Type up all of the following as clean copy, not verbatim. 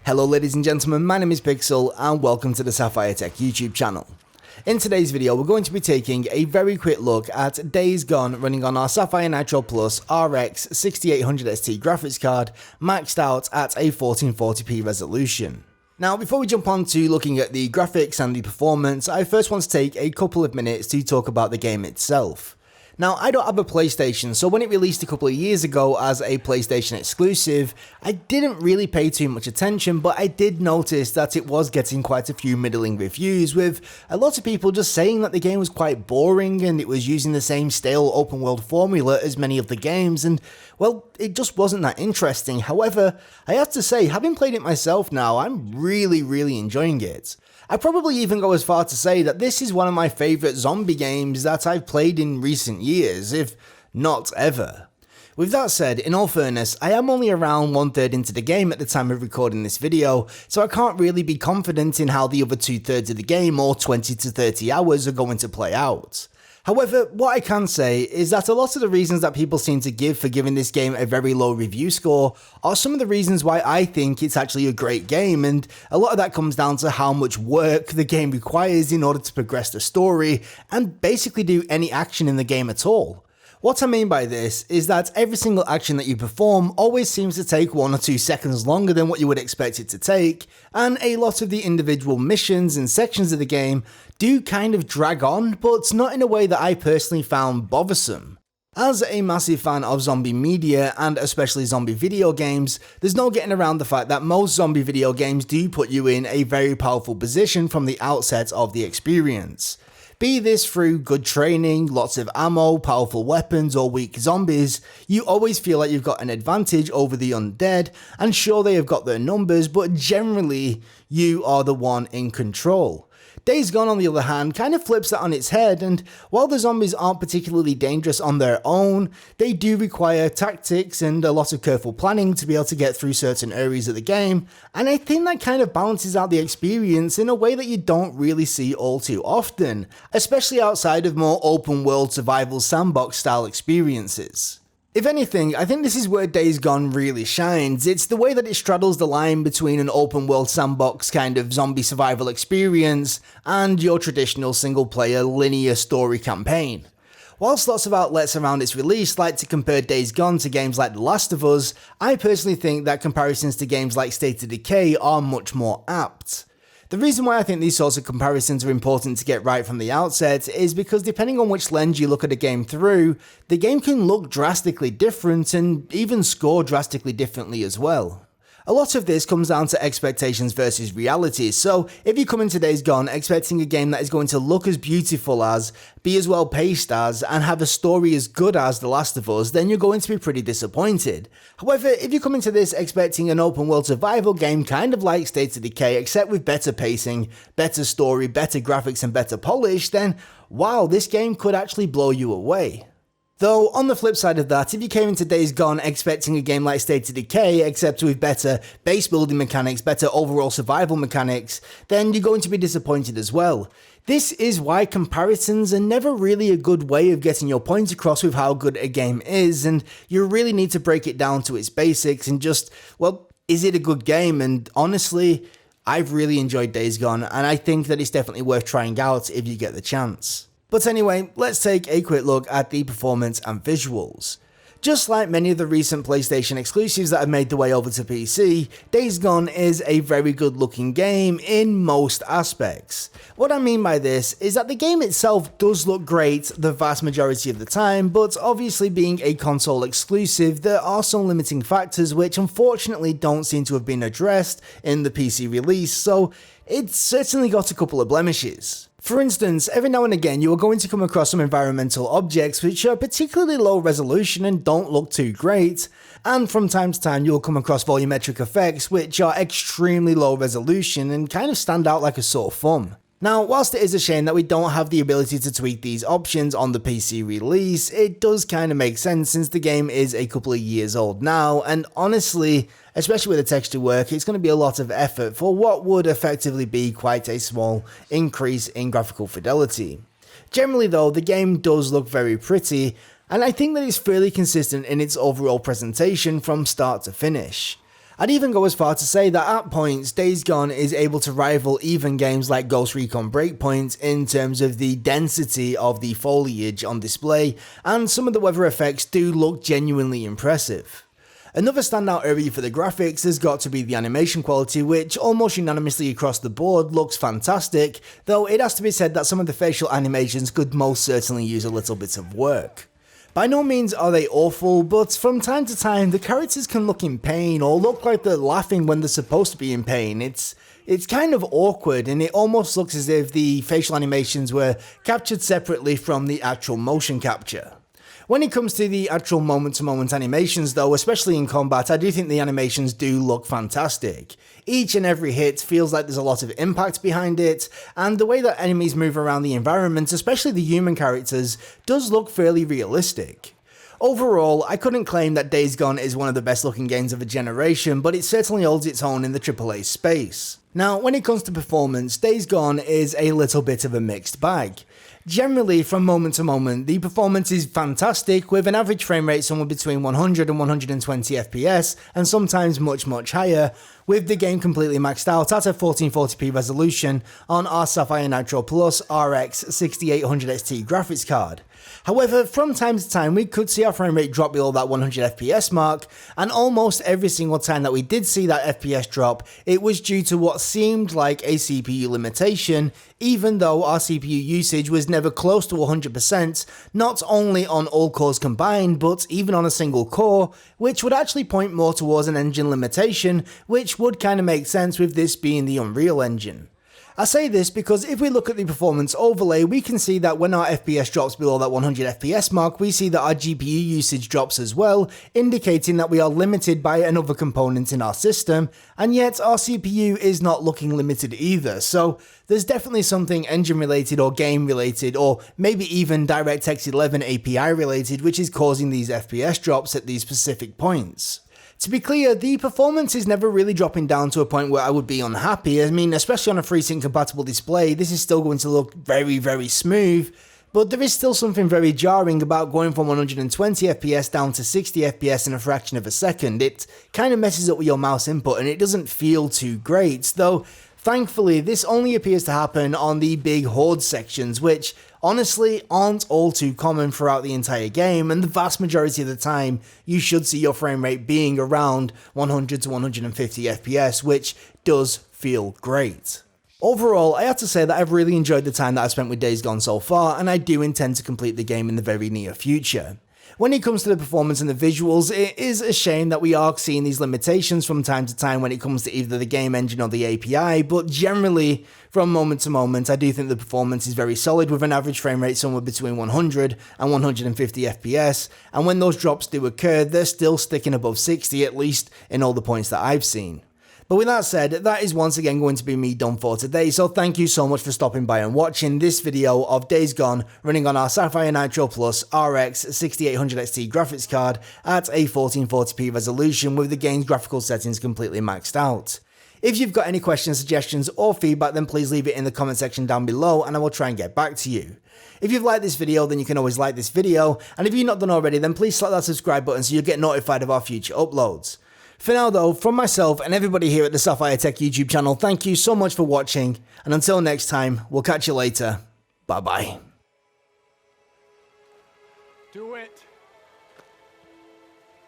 Hello ladies and gentlemen, my name is Pixel and welcome to the Sapphire Tech YouTube channel. In today's video we're going to be taking a very quick look at Days Gone running on our Sapphire Nitro Plus RX 6800XT graphics card maxed out at a 1440p resolution. Now before we jump on to looking at the graphics and the performance, I first want to take a couple of minutes to talk about the game itself. Now, I don't have a PlayStation, so when it released a couple of years ago as a PlayStation exclusive, I didn't really pay too much attention, but I did notice that it was getting quite a few middling reviews, with a lot of people just saying that the game was quite boring and it was using the same stale open world formula as many of the games, and well, it just wasn't that interesting. However, I have to say, having played it myself now, I'm really enjoying it. I'd probably even go as far to say that this is one of my favourite zombie games that I've played in recent years, if not ever. With that said, in all fairness, I am only around 1/3 into the game at the time of recording this video, so I can't really be confident in how the other 2/3 of the game, or 20 to 30 hours, are going to play out. However, what I can say is that a lot of the reasons that people seem to give for giving this game a very low review score are some of the reasons why I think it's actually a great game, and a lot of that comes down to how much work the game requires in order to progress the story and basically do any action in the game at all. What I mean by this is that every single action that you perform always seems to take 1 or 2 seconds longer than what you would expect it to take, and a lot of the individual missions and sections of the game do kind of drag on, but not in a way that I personally found bothersome. As a massive fan of zombie media, and especially zombie video games, there's no getting around the fact that most zombie video games do put you in a very powerful position from the outset of the experience. Be this through good training, lots of ammo, powerful weapons, or weak zombies, you always feel like you've got an advantage over the undead, and sure, they have got their numbers, but generally you are the one in control. Days Gone, on the other hand, kind of flips that on its head, and while the zombies aren't particularly dangerous on their own, they do require tactics and a lot of careful planning to be able to get through certain areas of the game, and I think that kind of balances out the experience in a way that you don't really see all too often, especially outside of more open world survival sandbox style experiences. If anything, I think this is where Days Gone really shines. It's the way that it straddles the line between an open world sandbox kind of zombie survival experience and your traditional single player linear story campaign. Whilst lots of outlets around its release like to compare Days Gone to games like The Last of Us, I personally think that comparisons to games like State of Decay are much more apt. The reason why I think these sorts of comparisons are important to get right from the outset is because depending on which lens you look at a game through, the game can look drastically different and even score drastically differently as well. A lot of this comes down to expectations versus reality, so if you come into Days Gone expecting a game that is going to look as beautiful as, be as well paced as, and have a story as good as The Last of Us, then you're going to be pretty disappointed. However, if you come into this expecting an open world survival game kind of like State of Decay except with better pacing, better story, better graphics and better polish, then wow, this game could actually blow you away. Though, on the flip side of that, if you came into Days Gone expecting a game like State of Decay, except with better base building mechanics, better overall survival mechanics, then you're going to be disappointed as well. This is why comparisons are never really a good way of getting your point across with how good a game is, and you really need to break it down to its basics and just, well, is it a good game? And honestly, I've really enjoyed Days Gone, and I think that it's definitely worth trying out if you get the chance. But anyway, let's take a quick look at the performance and visuals. Just like many of the recent PlayStation exclusives that have made the way over to PC, Days Gone is a very good looking game in most aspects. What I mean by this is that the game itself does look great the vast majority of the time, but obviously being a console exclusive, there are some limiting factors which unfortunately don't seem to have been addressed in the PC release, so it's certainly got a couple of blemishes. For instance, every now and again you are going to come across some environmental objects which are particularly low resolution and don't look too great, and from time to time you'll come across volumetric effects which are extremely low resolution and kind of stand out like a sore thumb. Now, whilst it is a shame that we don't have the ability to tweak these options on the PC release, it does kind of make sense since the game is a couple of years old now, and honestly, especially with the texture work, it's going to be a lot of effort for what would effectively be quite a small increase in graphical fidelity. Generally though, the game does look very pretty, and I think that it's fairly consistent in its overall presentation from start to finish. I'd even go as far to say that at points, Days Gone is able to rival even games like Ghost Recon Breakpoint in terms of the density of the foliage on display, and some of the weather effects do look genuinely impressive. Another standout area for the graphics has got to be the animation quality, which almost unanimously across the board looks fantastic, though it has to be said that some of the facial animations could most certainly use a little bit of work. By no means are they awful, but from time to time the characters can look in pain or look like they're laughing when they're supposed to be in pain. It's kind of awkward, and it almost looks as if the facial animations were captured separately from the actual motion capture. When it comes to the actual moment-to-moment animations though, especially in combat, I do think the animations do look fantastic. Each and every hit feels like there's a lot of impact behind it, and the way that enemies move around the environment, especially the human characters, does look fairly realistic. Overall, I couldn't claim that Days Gone is one of the best looking games of a generation, but it certainly holds its own in the AAA space. Now, when it comes to performance, Days Gone is a little bit of a mixed bag. Generally, from moment to moment, the performance is fantastic, with an average frame rate somewhere between 100 and 120 FPS, and sometimes much higher, with the game completely maxed out at a 1440p resolution on our Sapphire Nitro Plus RX 6800 XT graphics card. However, from time to time we could see our frame rate drop below that 100 FPS mark, and almost every single time that we did see that FPS drop, it was due to what seemed like a CPU limitation, even though our CPU usage was never close to 100%, not only on all cores combined, but even on a single core, which would actually point more towards an engine limitation, which would kind of make sense with this being the Unreal Engine. I say this because if we look at the performance overlay, we can see that when our FPS drops below that 100 FPS mark, we see that our GPU usage drops as well, indicating that we are limited by another component in our system, and yet our CPU is not looking limited either, so there's definitely something engine related or game related, or maybe even DirectX 11 API related, which is causing these FPS drops at these specific points. To be clear, the performance is never really dropping down to a point where I would be unhappy. I mean, especially on a FreeSync compatible display, this is still going to look very smooth, but there is still something very jarring about going from 120 FPS down to 60 FPS in a fraction of a second. It kind of messes up with your mouse input and it doesn't feel too great, though thankfully this only appears to happen on the big horde sections, which honestly aren't all too common throughout the entire game, and the vast majority of the time you should see your frame rate being around 100 to 150 FPS, which does feel great. Overall, I have to say that I've really enjoyed the time that I've spent with Days Gone so far, and I do intend to complete the game in the very near future. When it comes to the performance and the visuals, it is a shame that we are seeing these limitations from time to time when it comes to either the game engine or the API, but generally, from moment to moment, I do think the performance is very solid with an average frame rate somewhere between 100 and 150 FPS, and when those drops do occur, they're still sticking above 60, at least in all the points that I've seen. But with that said, that is once again going to be me done for today, so thank you so much for stopping by and watching this video of Days Gone running on our Sapphire Nitro Plus RX 6800 XT graphics card at a 1440p resolution with the game's graphical settings completely maxed out. If you've got any questions, suggestions or feedback, then please leave it in the comment section down below and I will try and get back to you. If you've liked this video, then you can always like this video, and if you've not done already, then please slap that subscribe button so you'll get notified of our future uploads. For now though, from myself and everybody here at the Sapphire Tech YouTube channel, thank you so much for watching, and until next time, we'll catch you later. Bye bye. Do it.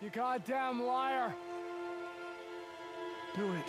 You goddamn liar. Do it.